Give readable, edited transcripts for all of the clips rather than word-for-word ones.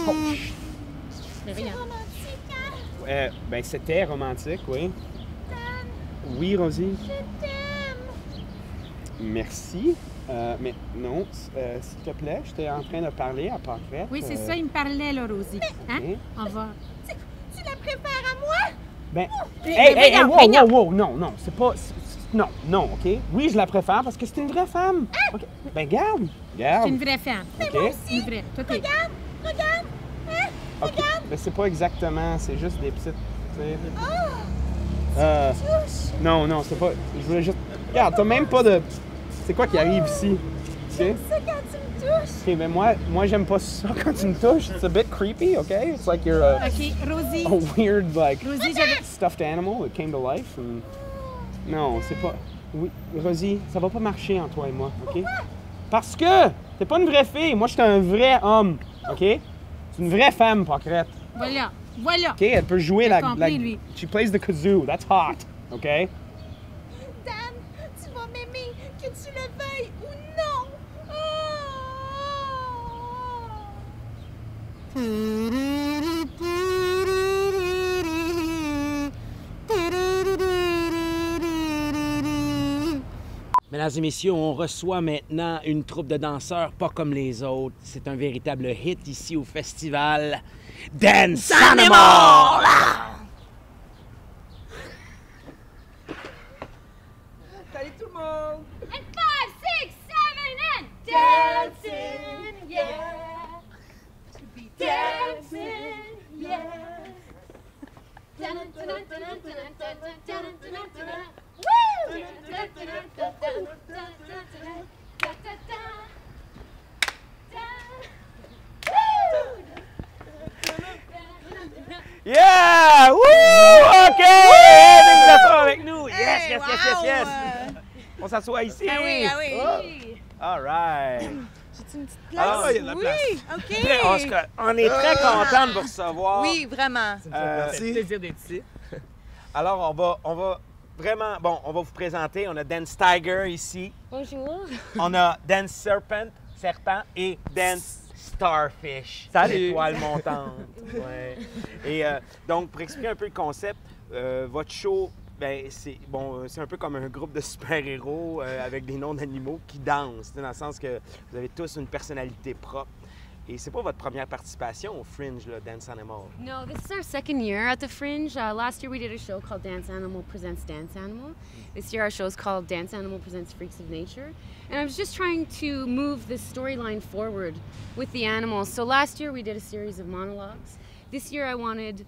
Oh, chut. Mais C'est regarde. romantique, hein? Ben, c'était romantique, oui. Dan, Oui, Rosie? je t'aime. Merci. Mais non, s'il te plaît, j'étais en train de parler à Pancrète. Oui, c'est ça, il me parlait, là, Rosie. Hein? ok. On va. Tu la préfères à moi? Ben, Mais hey, voyons, wow, non, c'est pas... non, OK? Oui, je la préfère parce que c'est une vraie femme. OK. Ben, garde. C'est une vraie femme. OK? Une vraie. Toi, t'es... Regarde. Hein? OK. Ben, c'est pas exactement, c'est juste des petites... tu sais, Touche. non, c'est pas... Je voulais juste... Regarde, t'as même pas de... C'est quoi qui arrive ici? OK? C'est quand tu me touches. OK, ben moi j'aime pas ça quand tu me touches. It's a bit creepy, OK? It's like you're OK, Rosie. a weird, like, Rosie, j'avais... stuffed animal that came to life. And... Non, c'est pas... Oui, Rosie, ça va pas marcher entre toi et moi, OK? Parce que t'es pas une vraie fille. Moi, je suis un vrai homme, OK? C'est une vraie femme, Pancrète. Voilà. Voilà. OK? Elle peut jouer Il a la... compris, lui. She plays the kazoo. That's hot, OK? Dan, tu vas m'aimer, que tu le veuilles ou non. Mesdames et messieurs, on reçoit maintenant une troupe de danseurs pas comme les autres. C'est un véritable hit ici au festival. Dance Animal! Salut tout le monde! And 5, 6, 7, and dancing, yeah. To be dancing, yeah. Yeah! Woo! OK! Venez vous asseoir avec nous! Yes! On s'assoit ici! Ah oui, ah oui! Oh. All right! J'ai une petite Ah, place? il y a de la place. Oui, OK! On est très content de vous recevoir. Oui, vraiment. C'est un plaisir d'être ici. Alors, on va vraiment... Bon, on va vous présenter. On a Dance Tiger ici. Bonjour. On a Dance Serpent et Dance Starfish. Salut. Étoile montante. Ouais. Et donc, pour expliquer un peu le concept, votre show, ben, c'est un peu comme un groupe de super-héros avec des noms d'animaux qui dansent, dans le sens que vous avez tous une personnalité propre. Et c'est pas votre première participation au Fringe, là, Dance Animal. No, this is our second year at the Fringe. Last year we did a show called Dance Animal Presents Dance Animal. This year our show is called Dance Animal Presents Freaks of Nature. And I was just trying to move this storyline forward with the animals. So last year we did a series of monologues. This year I wanted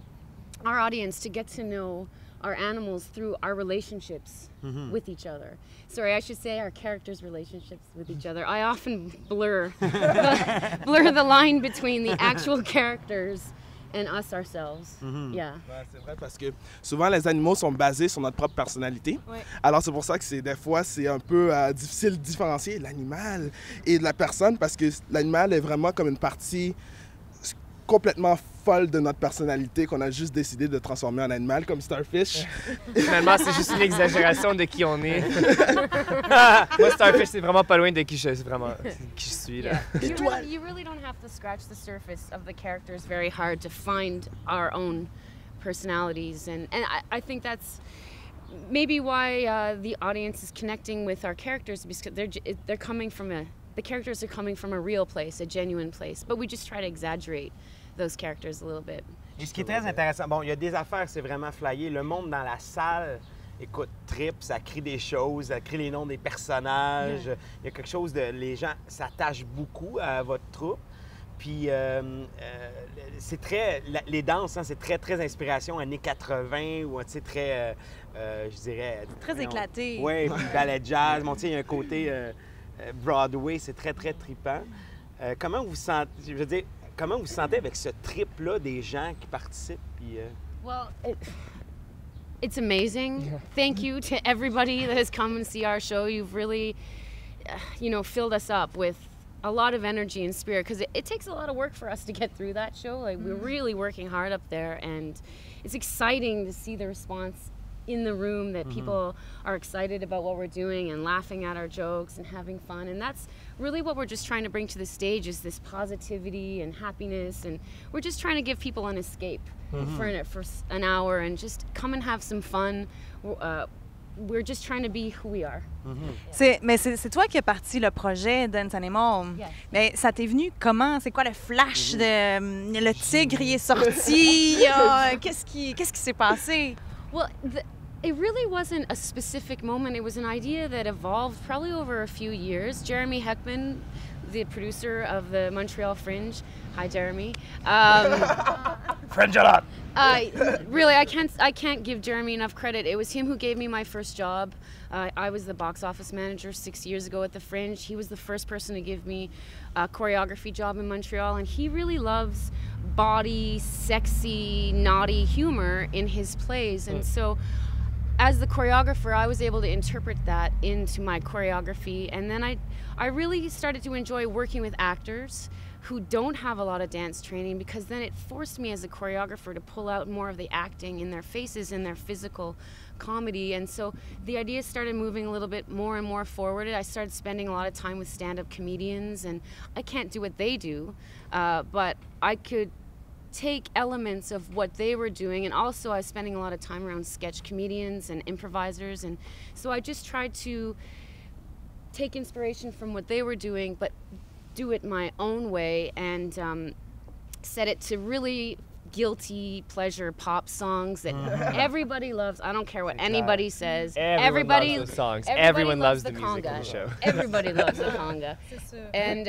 our audience to get to know our animals through our relationships with each other. Sorry, I should say our characters' relationships with each other. I often blur the line between the actual characters and us ourselves. Yeah. Ouais, c'est vrai parce que souvent les animaux sont basés sur notre propre personnalité. Ouais. Alors c'est pour ça que des fois c'est un peu difficile de différencier l'animal et de la personne parce que l'animal est vraiment comme une partie complètement folle de notre personnalité qu'on a juste décidé de transformer en animal comme Starfish. Finalement, c'est juste une exagération de qui on est. Moi, Starfish, c'est vraiment pas loin de qui je suis. Là. You really don't have to scratch the surface of the characters very hard to find our own personalities. And I think that's maybe why the audience is connecting with our characters, because they're coming from the characters are coming from a real place, a genuine place. But we just try to exaggerate those characters a little bit. Et ce qui est très intéressant, bon, il y a des affaires, c'est vraiment flyé. Le monde dans la salle, écoute, trip, ça crie des choses, ça crie les noms des personnages. Il y a quelque chose de... Les gens s'attachent beaucoup à votre troupe. Puis, c'est très... Les danses, hein, c'est très, très inspiration années 80 ou, tu sais, très, je dirais... Très éclaté. Oui, ballet jazz. Bon, tu sais, il y a un côté Broadway, c'est très, très trippant. Comment vous sentez... Je veux dire, comment vous sentez avec ce trip-là des gens qui participent? Puis, Well, it's amazing. Thank you to everybody that has come and see our show. You've really, filled us up with a lot of energy and spirit, because it takes a lot of work for us to get through that show. Like, we're really working hard up there, and it's exciting to see the response in the room, that people are excited about what we're doing and laughing at our jokes and having fun. And that's really what we're just trying to bring to the stage, is this positivity and happiness. And we're just trying to give people an escape for an hour and just come and have some fun. We're just trying to be who we are. Mais c'est toi qui as parti le projet Dance Animal. Yes. Mais ça t'est venu comment? C'est quoi le flash de le tigre il est sorti? Qu'est-ce qui s'est passé? Well, it really wasn't a specific moment. It was an idea that evolved probably over a few years. Jeremy Heckman, the producer of the Montreal Fringe. Hi, Jeremy. Fringe a lot! Really, I can't give Jeremy enough credit. It was him who gave me my first job. I was the box office manager 6 years ago at the Fringe. He was the first person to give me a choreography job in Montreal, and he really loves body, sexy, naughty humor in his plays. And so as the choreographer, I was able to interpret that into my choreography. And then I really started to enjoy working with actors who don't have a lot of dance training, because then it forced me as a choreographer to pull out more of the acting in their faces and their physical comedy. And so the idea started moving a little bit more and more forward. I started spending a lot of time with stand-up comedians, and I can't do what they do, but I could take elements of what they were doing, and also I was spending a lot of time around sketch comedians and improvisers, and so I just tried to take inspiration from what they were doing, but do it my own way, and set it to really guilty pleasure pop songs that everybody loves. I don't care what anybody says. Everybody loves the songs. Everyone loves the music conga. in the show. Everybody loves the conga. And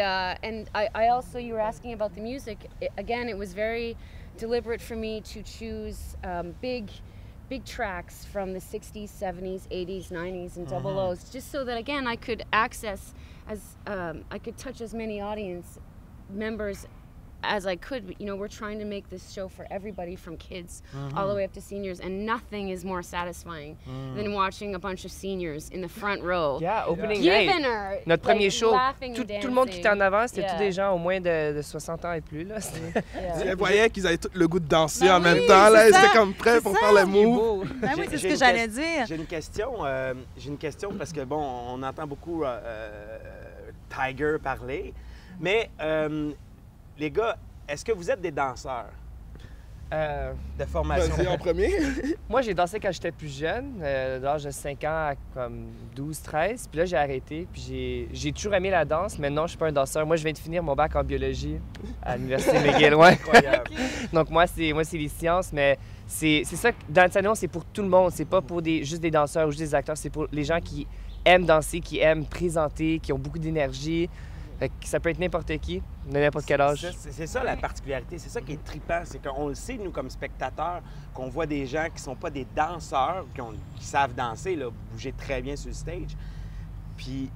I also, you were asking about the music. Again, it was very deliberate for me to choose big tracks from the 60s, 70s, 80s, 90s, and double O's, just so that, again, I could access I could touch as many audience members as I could. You know, we're trying to make this show for everybody, from kids all the way up to seniors, and nothing is more satisfying than watching a bunch of seniors in the front row. Yeah, opening giving night. her, Notre premier show, laughing tout and le monde qui était en avant, c'était Yeah. tous des gens au moins de 60 ans et plus. Là. Je voyais qu'ils avaient tout le goût de danser en même oui, temps. Là, c'est ils ça. étaient comme prêts pour faire le move. Ben oui, c'est ce J'ai que une j'allais dire. J'ai une question parce que, bon, on entend beaucoup Tiger parler, mais les gars, est-ce que vous êtes des danseurs de formation? Vas-y en premier. Moi, j'ai dansé quand j'étais plus jeune, de l'âge de 5 ans à comme 12-13. Puis là, j'ai arrêté. Puis j'ai toujours aimé la danse, mais non, je suis pas un danseur. Moi, je viens de finir mon bac en biologie à l'Université McGill. Ouais. Incroyable. Donc, moi, c'est les sciences, mais c'est ça que Dance Animal, c'est pour tout le monde. C'est pas pour juste des danseurs ou juste des acteurs. C'est pour les gens qui aiment danser, qui aiment présenter, qui ont beaucoup d'énergie. Fait que ça peut être n'importe qui, de n'importe quel âge. C'est ça la particularité, c'est ça qui est trippant, c'est qu'on le sait, nous, comme spectateurs, qu'on voit des gens qui sont pas des danseurs, qui savent danser, là, bouger très bien sur le stage. Puis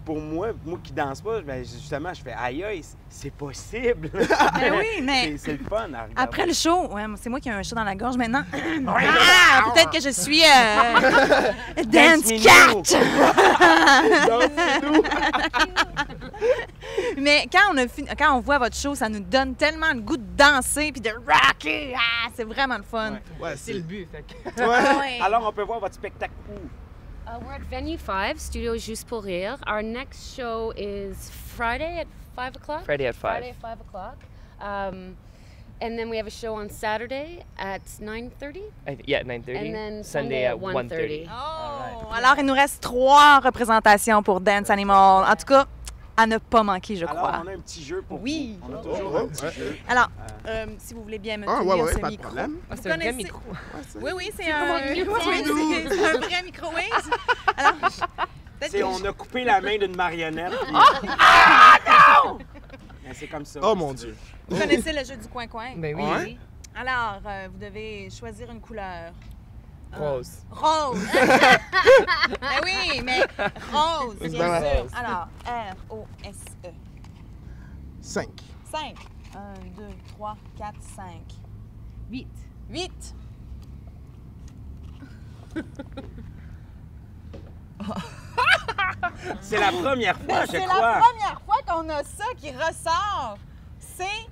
pour moi qui danse pas, ben justement, je fais aïe aïe, c'est possible. Ben oui, mais c'est le fun à regarder. après le show, ouais, c'est moi qui ai un chat dans la gorge maintenant. Peut-être que je suis Dance Cat! Mais quand on voit votre show, ça nous donne tellement le goût de danser puis de rocker. Ah, c'est vraiment le fun. Ouais, C'est le but. Fait que... Ouais. Alors, on peut voir votre spectacle où? We're at Venue 5, Studio Juste pour Rire. Our next show is Friday at 5 o'clock? Friday at 5. Friday at 5 o'clock. And then we have a show on Saturday at 9:30. Yeah, 9:30. And then Sunday at 1:30. Oh, alors, il nous reste 3 représentations pour Dance Animal. En tout cas, à ne pas manquer, je crois. Alors, on a un petit jeu pour Oui. vous. On a toujours un petit jeu. Alors, si vous voulez bien me Ah, tenir ouais, ce pas de micro. problème. Ah, Vous c'est un vrai connaissez- micro. Oui, c'est un... Oui, c'est un vrai microwave. Alors, peut-être que On a coupé la main d'une marionnette. puis- non! Mais c'est comme ça. Oh mon Dieu. vous connaissez le jeu du coin-coin. Ben oui. Ouais. Alors, vous devez choisir une couleur. Rose. Rose! Ben oui, mais rose, bien bien sûr. rose. Alors, R-O-S-E. 5. 5. 1, 2, 3, 4, 5. 8. 8. C'est la première fois, je C'est crois. la première fois qu'on a ça qui ressort. C'est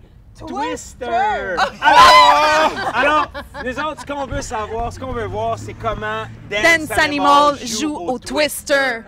Twister! Ah! Alors, nous autres, ce qu'on veut savoir, ce qu'on veut voir, c'est comment Dance Animal joue au Twister.